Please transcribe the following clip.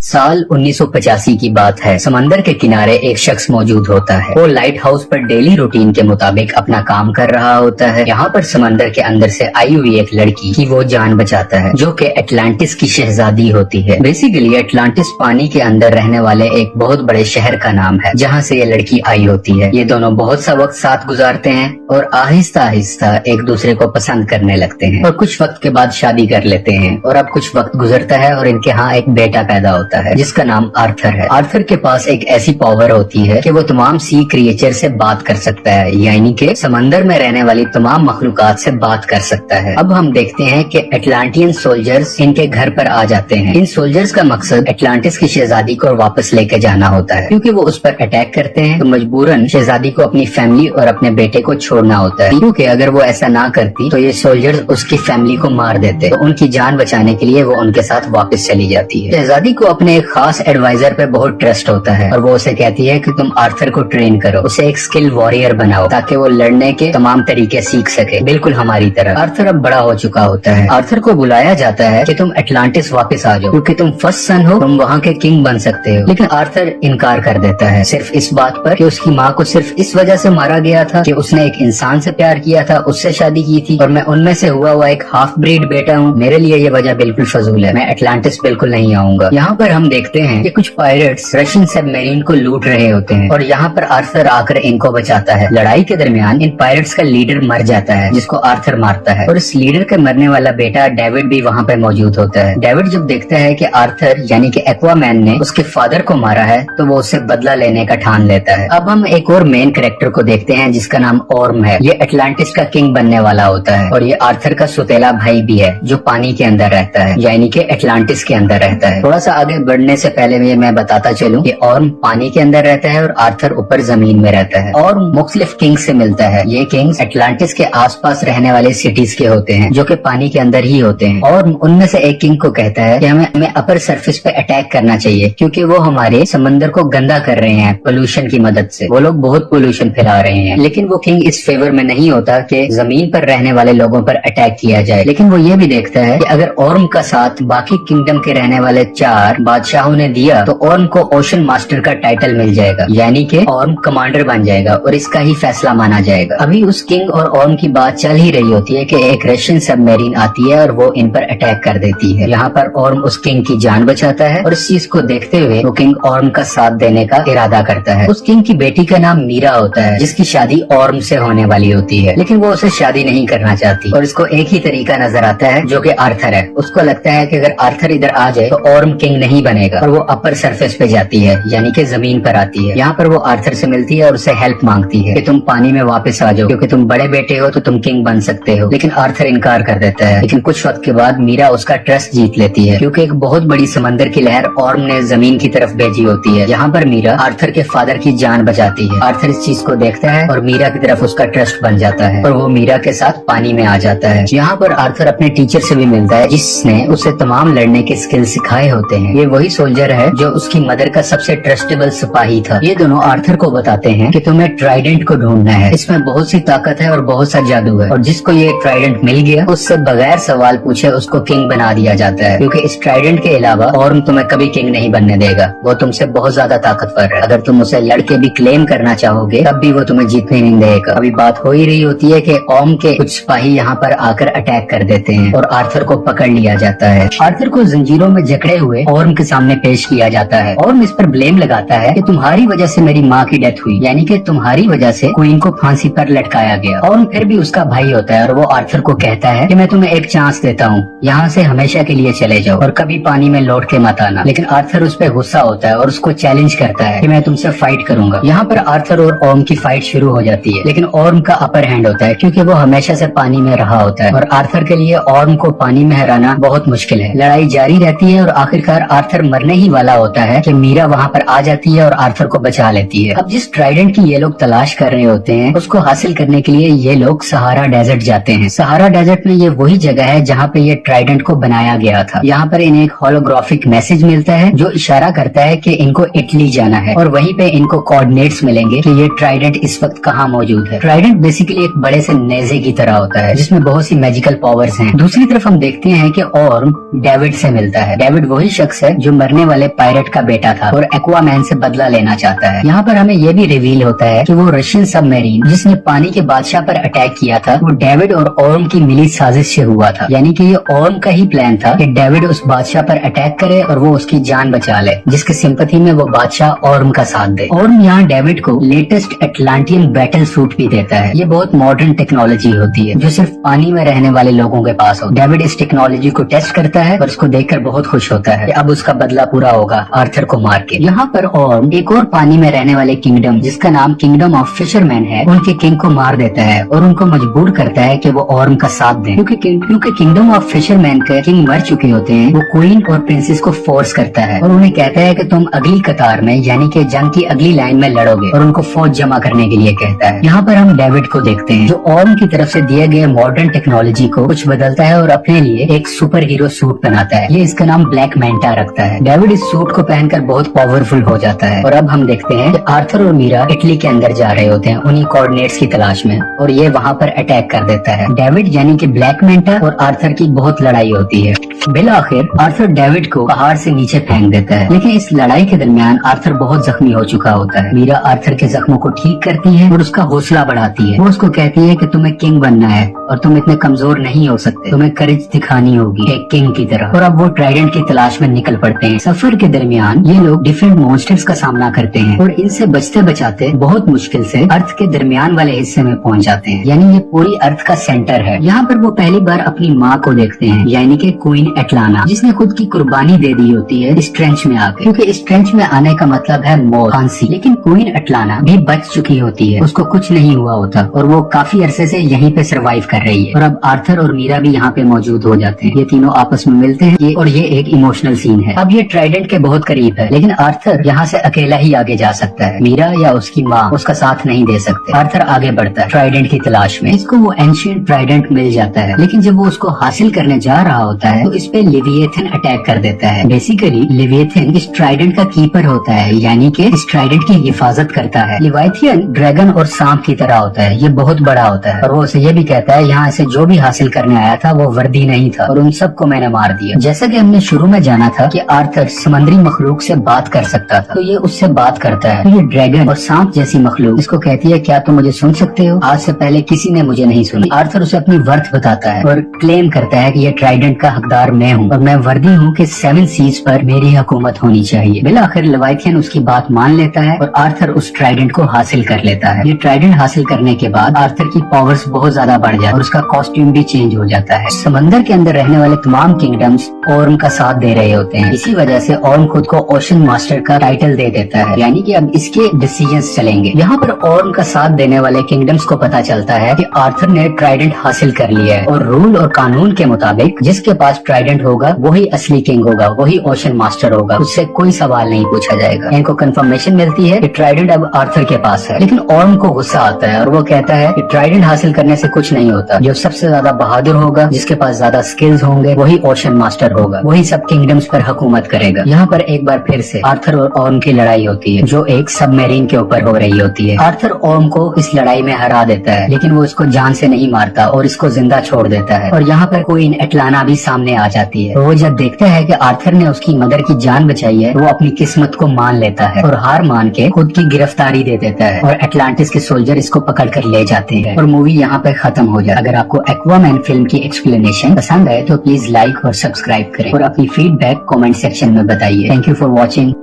साल 1985 की बात है। समंदर के किनारे एक शख्स मौजूद होता है। वो लाइट हाउस पर डेली रूटीन के मुताबिक अपना काम कर रहा होता है। यहाँ पर समंदर के अंदर से आई हुई एक लड़की की वो जान बचाता है, जो कि एटलांटिस की शहजादी होती है। बेसिकली एटलांटिस पानी के अंदर रहने वाले एक बहुत बड़े शहर का नाम है, जहाँ से ये लड़की आई होती है। ये दोनों बहुत सा वक्त साथ गुजारते हैं और आहिस्ता आहिस्ता एक दूसरे को पसंद करने लगते हैं और कुछ वक्त के बाद शादी कर लेते हैं। और अब कुछ वक्त गुजरता है और इनके यहाँ एक बेटा पैदा होता है, जिसका नाम आर्थर है। आर्थर के पास एक ऐसी पावर होती है कि वो तमाम सी क्रिएचर से बात कर सकता है, यानी कि समंदर में रहने वाली तमाम मखलूकात से बात कर सकता है। अब हम देखते हैं कि एटलांटियन सोल्जर्स इनके घर पर आ जाते हैं। इन सोल्जर्स का मकसद एटलांटिस की शहजादी को वापस लेके जाना होता है, क्योंकि वो उस पर अटैक करते हैं तो मजबूरन शहजादी को अपनी फैमिली और अपने बेटे को छोड़ना होता है, क्योंकि अगर वो ऐसा ना करती तो ये सोल्जर्स उसकी फैमिली को मार देते। तो उनकी जान बचाने के लिए वो उनके साथ वापस चली जाती है। शहजादी को अपने एक खास एडवाइजर पे बहुत ट्रस्ट होता है और वो उसे कहती है कि तुम आर्थर को ट्रेन करो, उसे एक स्किल वॉरियर बनाओ ताकि वो लड़ने के तमाम तरीके सीख सके, बिल्कुल हमारी तरह। आर्थर अब बड़ा हो चुका होता है। आर्थर को बुलाया जाता है कि तुम एटलांटिस वापस आ जाओ, क्योंकि तुम फर्स्ट सन हो, तुम वहाँ के किंग बन सकते हो। लेकिन आर्थर इनकार कर देता है, सिर्फ इस बात पर कि उसकी माँ को सिर्फ इस वजह से मारा गया था कि उसने एक इंसान से प्यार किया था, उससे शादी की थी और मैं उनमें से हुआ एक हाफ ब्रीड बेटा हूँ। मेरे लिए ये वजह बिल्कुल फजूल है, मैं एटलांटिस बिल्कुल नहीं आऊंगा। यहाँ पर हम देखते हैं कि कुछ पायरेट्स रशियन सबमरीन को लूट रहे होते हैं और यहाँ पर आर्थर आकर इनको बचाता है। लड़ाई के दरमियान इन पायरेट्स का लीडर मर जाता है, जिसको आर्थर मारता है और इस लीडर के मरने वाला बेटा डेविड भी वहाँ पे मौजूद होता है। डेविड जब देखता है कि आर्थर यानी कि एक्वामैन ने उसके फादर को मारा है तो वो उससे बदला लेने का ठान लेता है। अब हम एक और मेन कैरेक्टर को देखते हैं, जिसका नाम ऑर्म है। ये एटलांटिस का किंग बनने वाला होता है और ये आर्थर का सुतेला भाई भी है, जो पानी के अंदर रहता है, यानी कि एटलांटिस के अंदर रहता है। थोड़ा सा आगे बढ़ने से पहले मैं बताता चलूं कि ऑर्म पानी के अंदर रहता है और आर्थर ऊपर जमीन में रहता है। ऑर्म मुख्तलिफ किंग्स से मिलता है। ये किंग्स एटलांटिस के आसपास रहने वाले सिटीज के होते हैं, जो कि पानी के अंदर ही होते हैं। और उनमें से एक किंग को कहता है कि हमें अपर सरफेस पे अटैक करना चाहिए, क्योंकि वो हमारे समंदर को गंदा कर रहे हैं पोल्यूशन की मदद से। वो लोग बहुत पोल्यूशन फैला रहे हैं। लेकिन वो किंग इस फेवर में नहीं होता कि जमीन पर रहने वाले लोगों पर अटैक किया जाए। लेकिन वो ये भी देखता है कि अगर ऑर्म का साथ बाकी किंगडम के रहने वाले 4 बादशाहों ने दिया तो ऑर्म को ओशन मास्टर का टाइटल मिल जाएगा, यानी कि ऑर्म कमांडर बन जाएगा और इसका ही फैसला माना जाएगा। अभी उस किंग और ऑर्म की बात चल ही रही होती है कि एक रशियन सबमरीन आती है और वो इन पर अटैक कर देती है। यहाँ पर ऑर्म उस किंग की जान बचाता है और इस चीज को देखते हुए वो किंग ऑर्म का साथ देने का इरादा करता है। उस किंग की बेटी का नाम मीरा होता है, जिसकी शादी ऑर्म से होने वाली होती है, लेकिन वो उसे शादी नहीं करना चाहती और इसको एक ही तरीका नजर आता है, जो कि आर्थर है। उसको लगता है कि अगर आर्थर इधर आ जाए तो ऑर्म किंग नहीं बनेगा और वो अपर सरफेस पे जाती है, यानी कि जमीन पर आती है। यहाँ पर वो आर्थर से मिलती है और उससे हेल्प मांगती है कि तुम पानी में वापस आ जाओ, क्योंकि तुम बड़े बेटे हो तो तुम किंग बन सकते हो। लेकिन आर्थर इनकार कर देता है। लेकिन कुछ वक्त के बाद मीरा उसका ट्रस्ट जीत लेती है, क्योंकि एक बहुत बड़ी समंदर की लहर ऑर्म ने जमीन की तरफ भेजी होती है। यहाँ पर मीरा आर्थर के फादर की जान बचाती है। आर्थर इस चीज को देखता है और मीरा की तरफ उसका ट्रस्ट बन जाता है और वो मीरा के साथ पानी में आ जाता है। यहाँ पर आर्थर अपने टीचर से भी मिलता है, जिसने उसे तमाम लड़ने के स्किल सिखाए होते हैं। ये वही सोल्जर है जो उसकी मदर का सबसे ट्रस्टेबल सिपाही था। ये दोनों आर्थर को बताते हैं कि तुम्हें ट्राइडेंट को ढूंढना है, इसमें बहुत सी ताकत है और बहुत सा जादू है, और जिसको ये ट्राइडेंट मिल गया उससे बगैर सवाल पूछे उसको किंग बना दिया जाता है, क्योंकि इस ट्राइडेंट के अलावा ऑर्म तुम्हें कभी किंग नहीं बनने देगा। वो तुमसे बहुत ज्यादा ताकतवर है। अगर तुम उसे लड़के भी क्लेम करना चाहोगे तब भी वो तुम्हें जीतने नहीं देगा। अभी बात हो ही रही होती है कि ऑर्म के कुछ सिपाही यहाँ पर आकर अटैक कर देते हैं और आर्थर को पकड़ लिया जाता है। आर्थर को जंजीरों में जकड़े हुए ऑर्म के सामने पेश किया जाता है। ऑर्म इस पर ब्लेम लगाता है कि तुम्हारी वजह से मेरी माँ की डेथ हुई, यानी कि तुम्हारी वजह से क्वीन को फांसी पर लटकाया गया। ऑर्म फिर भी उसका भाई होता है और वो आर्थर को कहता है कि मैं तुम्हें एक चांस देता हूँ, यहाँ से हमेशा के लिए चले जाओ और कभी पानी में लौट के मत आना। लेकिन आर्थर उस पर गुस्सा होता है और उसको चैलेंज करता है कि मैं तुमसे फाइट करूंगा। यहाँ पर आर्थर और ऑर्म की फाइट शुरू हो जाती है, लेकिन ऑर्म का अपर हैंड होता है, क्योंकि वो हमेशा से पानी में रहा होता है और आर्थर के लिए ऑर्म को पानी में हराना बहुत मुश्किल है। लड़ाई जारी रहती है और आखिरकार आर्थर मरने ही वाला होता है कि मीरा वहाँ पर आ जाती है और आर्थर को बचा लेती है। अब जिस ट्राइडेंट की ये लोग तलाश कर रहे होते हैं, उसको हासिल करने के लिए ये लोग सहारा डेजर्ट जाते हैं। सहारा डेजर्ट में ये वही जगह है जहाँ पे ये ट्राइडेंट को बनाया गया था। यहाँ पर इन्हें एक होलोग्राफिक मैसेज मिलता है जो इशारा करता है कि इनको इटली जाना है और वहीं पे इनको कोऑर्डिनेट्स मिलेंगे कि ये ट्राइडेंट इस वक्त कहाँ मौजूद है। ट्राइडेंट बेसिकली एक बड़े से नेजे की तरह होता है, जिसमें बहुत सी मैजिकल पावर्स हैं। दूसरी तरफ हम देखते हैं कि ऑर्म डेविड से मिलता है। डेविड वही शख्स है जो मरने वाले पायरेट का बेटा था और एक्वामैन से बदला लेना चाहता है। यहाँ पर हमें ये भी रिवील होता है कि वो रशियन सबमरीन जिसने पानी के बादशाह पर अटैक किया था वो डेविड और ऑर्म की मिली साजिश से हुआ था। यानी कि ये ऑर्म का ही प्लान था कि डेविड उस बादशाह पर अटैक करे और वो उसकी जान बचा ले, जिसकी सिंपैथी में वो बादशाह ऑर्म का साथ दे। ऑर्म यहाँ डेविड को लेटेस्ट एटलांटियन बैटल सूट भी देता है। ये बहुत मॉडर्न टेक्नोलॉजी होती है जो सिर्फ पानी में रहने वाले लोगों के पास हो। डेविड इस टेक्नोलॉजी को टेस्ट करता है और उसको देखकर बहुत खुश होता है कि अब उसका बदला पूरा होगा आर्थर को मार के। यहाँ पर ऑर्म एक और पानी में रहने वाले किंगडम जिसका नाम किंगडम ऑफ फिशरमैन है उनके किंग को मार देता है और उनको मजबूर करता है कि वो ऑर्म का साथ दें, क्योंकि किंगडम ऑफ फिशरमैन के किंग मर चुके होते हैं। वो क्वीन और प्रिंसेस को फोर्स करता है और उन्हें कहता है कि तुम अगली कतार में यानी कि जंग की अगली लाइन में लड़ोगे और उनको फौज जमा करने के लिए कहता है। यहाँ पर हम डेविड को देखते हैं जो ऑर्म की तरफ से दिए गए मॉडर्न टेक्नोलॉजी को कुछ बदलता है और अपने लिए एक सुपर हीरो सूट बनाता है। ये इसका नाम ब्लैक मैंटा रखता है। डेविड इस सूट को पहनकर बहुत पावरफुल हो जाता है और अब हम देखते हैं कि आर्थर और मीरा इटली के अंदर जा रहे होते हैं उन्हीं कोऑर्डिनेट्स की तलाश में और ये वहाँ पर अटैक कर देता है। डेविड यानी कि ब्लैक मैंटा और आर्थर की बहुत लड़ाई होती है। बिलाखिर आर्थर डेविड को पहाड़ से नीचे फेंक देता है, लेकिन इस लड़ाई के दरमियान आर्थर बहुत जख्मी हो चुका होता है। मीरा आर्थर के जख्मों को ठीक करती है और उसका हौसला बढ़ाती है। वो उसको कहती है कि तुम्हें किंग बनना है और तुम इतने कमजोर नहीं हो सकते, तुम्हें करेज दिखानी होगी एक किंग की तरह। और अब वो ट्राइडेंट की तलाश में निकल पड़ते हैं। सफर के दरमियान ये लोग डिफरेंट मॉन्स्टर्स का सामना करते हैं और इनसे बचते बचाते बहुत मुश्किल से अर्थ के दरमियान वाले हिस्से में पहुंच जाते हैं, यानी ये पूरी अर्थ का सेंटर है। यहाँ पर वो पहली बार अपनी माँ को देखते हैं, यानी कि क्वीन एटलाना, जिसने खुद की कुर्बानी दे दी होती है इस ट्रेंच में आकर, क्योंकि इस ट्रेंच में आने का मतलब है मौत, फांसी। लेकिन क्वीन एटलाना भी बच चुकी होती है, उसको कुछ नहीं हुआ होता और वो काफी अरसे से यहीं पे सरवाइव कर रही है। और अब आर्थर और मीरा भी यहाँ पे मौजूद हो जाते हैं। ये तीनों आपस में मिलते हैं और ये एक इमोशनल सीन है। अब ये ट्राइडेंट के बहुत करीब है, लेकिन आर्थर यहाँ से अकेला ही आगे जा सकता है। मीरा या उसकी माँ उसका साथ नहीं दे सकते। आर्थर आगे बढ़ता है ट्राइडेंट की तलाश में। इसको वो एंशिएंट ट्राइडेंट मिल जाता है, लेकिन जब वो उसको हासिल करने जा रहा होता है तो इस पे लिविएथन अटैक कर देता है। बेसिकली लिविएथन इस ट्राइडेंट का कीपर होता है, यानी कि इस ट्राइडेंट की हिफाजत करता है। लिवाइथियन ड्रैगन और सांप की तरह होता है, ये बहुत बड़ा होता है और वो उसे ये भी कहता है यहाँ से जो भी हासिल करने आया था वो वर्दी नहीं था और उन सबको मैंने मार दिया। जैसा कि हमने शुरू में जाना था कि आर्थर समंदरी मखलूक से बात कर सकता था, तो ये उससे बात करता है। तो ये ड्रैगन और सांप जैसी मखलूक इसको कहती है क्या तुम मुझे सुन सकते हो? आज से पहले किसी ने मुझे नहीं सुनी। आर्थर उसे अपनी वर्थ बताता है और क्लेम करता है कि ये ट्राइडेंट का हकदार मैं हूँ और मैं वर्दी हूँ कि 7 सीज पर मेरी हुकूमत होनी चाहिए। बिलाखिर लेविथियन उसकी बात मान लेता है और आर्थर उस ट्राइडेंट को हासिल कर लेता है। ये ट्राइडेंट हासिल करने के बाद आर्थर की पावर्स बहुत ज्यादा बढ़ जाती है और उसका कॉस्ट्यूम भी चेंज हो जाता है। समंदर के अंदर रहने वाले तमाम किंगडम्स ऑर्म का साथ दे रहे होते हैं। इसी वजह से ऑर्म खुद को ओशन मास्टर का टाइटल दे देता है, यानी कि अब इसके डिसीजंस चलेंगे। यहाँ पर ऑर्म का साथ देने वाले किंगडम्स को पता चलता है कि आर्थर ने ट्राइडेंट हासिल कर लिया है और रूल और कानून के मुताबिक जिसके पास ट्राइडेंट होगा वही असली किंग होगा, वही ओशन मास्टर होगा, उससे कोई सवाल नहीं पूछा जाएगा। इनको कंफर्मेशन मिलती है कि ट्राइडेंट अब आर्थर के पास है, लेकिन ऑर्म को गुस्सा आता है और वो कहता है कि ट्राइडेंट हासिल करने से कुछ नहीं होता। जो सबसे ज्यादा बहादुर होगा, जिसके पास ज्यादा स्किल्स होंगे, वही ओशन मास्टर होगा, वही सब किंगडम्स पर हुकूमत करेगा। यहाँ पर एक बार फिर से आर्थर और ऑर्म की लड़ाई होती है जो एक सबमरीन के ऊपर हो रही होती है। आर्थर ऑर्म को इस लड़ाई में हरा देता है, लेकिन वो इसको जान से नहीं मारता और इसको जिंदा छोड़ देता है। और यहाँ पर क्वीन एटलाना भी सामने आ जाती है। वो जब देखता है कि आर्थर ने उसकी मदर की जान बचाई है, वो अपनी किस्मत को मान लेता है और हार मान के खुद की गिरफ्तारी दे देता है और एटलांटिस के सोल्जर इसको पकड़ कर ले जाते हैं और मूवी यहाँ पे खत्म हो जाए। अगर आपको एक्वामैन फिल्म की एक्सप्लेनेशन पसंद आए तो प्लीज लाइक और सब्सक्राइब करें और अपनी फीडबैक कमेंट सेक्शन में बताइए। Thank you for watching.